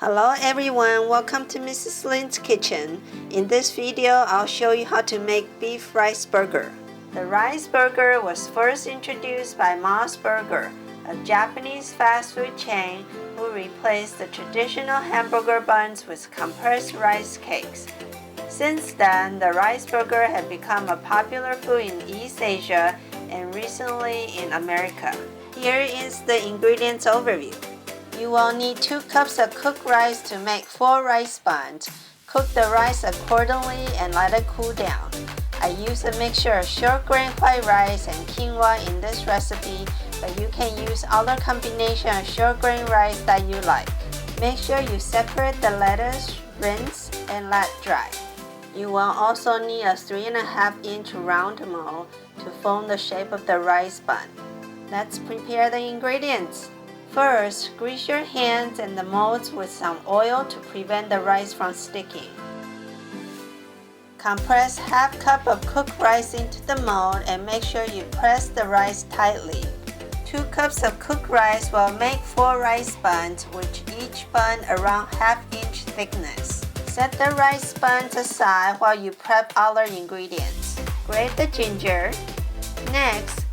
Hello everyone, welcome to MrsLinsKitchen. In this video, I'll show you how to make beef rice burger. The rice burger was first introduced by MOS Burger, a Japanese fast food chain who replaced the traditional hamburger buns with compressed rice cakes. Since then, the rice burger had become a popular food in East Asia and recently in America. Here is the ingredients overview. You will need 2 cups of cooked rice to make 4 rice buns. Cook the rice accordingly and let it cool down. I use a mixture of short grain white rice and quinoa in this recipe, but you can use other combination of short grain rice that you like. Make sure you separate the lettuce, rinse, and let dry. You will also need a 3.5-inch round mold to form the shape of the rice bun. Let's prepare the ingredients. First, grease your hands and the molds with some oil to prevent the rice from sticking. Compress 1/2 cup of cooked rice into the mold and make sure you press the rice tightly. 2 cups of cooked rice will make 4 rice buns, with each bun around 1/2-inch thickness. Set the rice buns aside while you prep other ingredients. Grate the ginger. Next,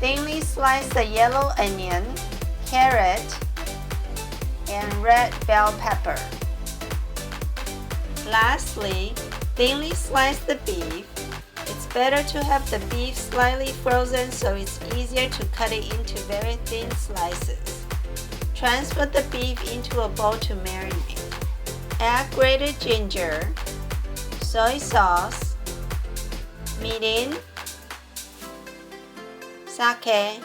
thinly slice the yellow onion, carrot, and red bell pepper. Lastly, thinly slice the beef. It's better to have the beef slightly frozen so it's easier to cut it into very thin slices. Transfer the beef into a bowl to marinate. Add grated ginger, soy sauce, mirin, sake,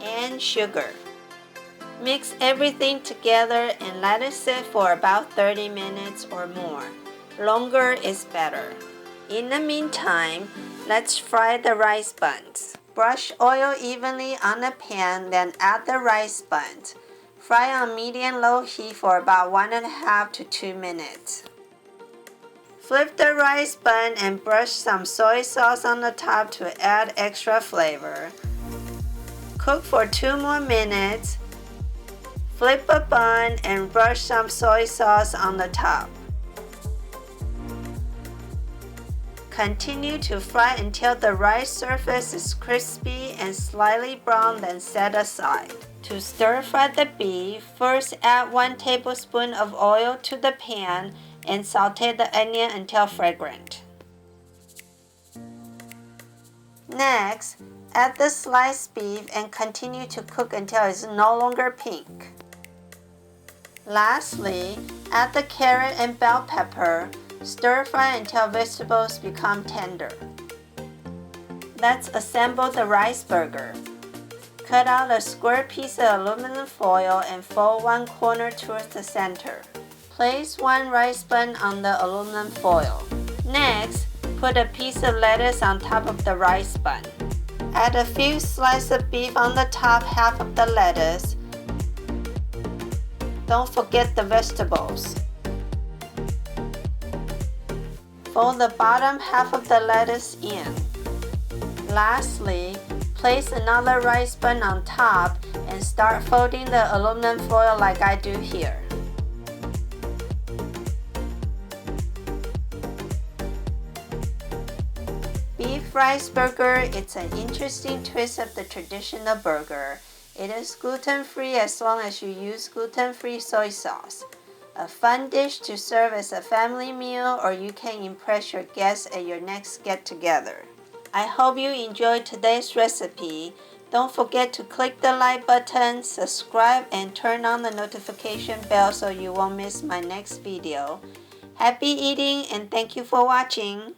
and sugar. Mix everything together and let it sit for about 30 minutes or more. Longer is better. In the meantime, let's fry the rice buns. Brush oil evenly on the pan, then add the rice buns. Fry on medium-low heat for about 1.5 to 2 minutes. Flip the rice bun and brush some soy sauce on the top to add extra flavor. Cook for 2 more minutes. Flip a bun and brush some soy sauce on the top. Continue to fry until the rice surface is crispy and slightly brown, then set aside. To stir fry the beef, first add 1 tablespoon of oil to the pan and saute the onion until fragrant. Next, add the sliced beef and continue to cook until it's no longer pink. Lastly, add the carrot and bell pepper. Stir fry until vegetables become tender. Let's assemble the rice burger. Cut out a square piece of aluminum foil and fold one corner towards the center. Place 1 rice bun on the aluminum foil. Next, put a piece of lettuce on top of the rice bun. Add a few slices of beef on the top half of the lettuce. Don't forget the vegetables. Fold the bottom half of the lettuce in. Lastly, place another rice bun on top and start folding the aluminum foil like I do here. Beef rice burger, it's an interesting twist of the traditional burger. It is gluten-free as long as you use gluten-free soy sauce. A fun dish to serve as a family meal, or you can impress your guests at your next get-together. I hope you enjoyed today's recipe. Don't forget to click the like button, subscribe, and turn on the notification bell so you won't miss my next video. Happy eating and thank you for watching!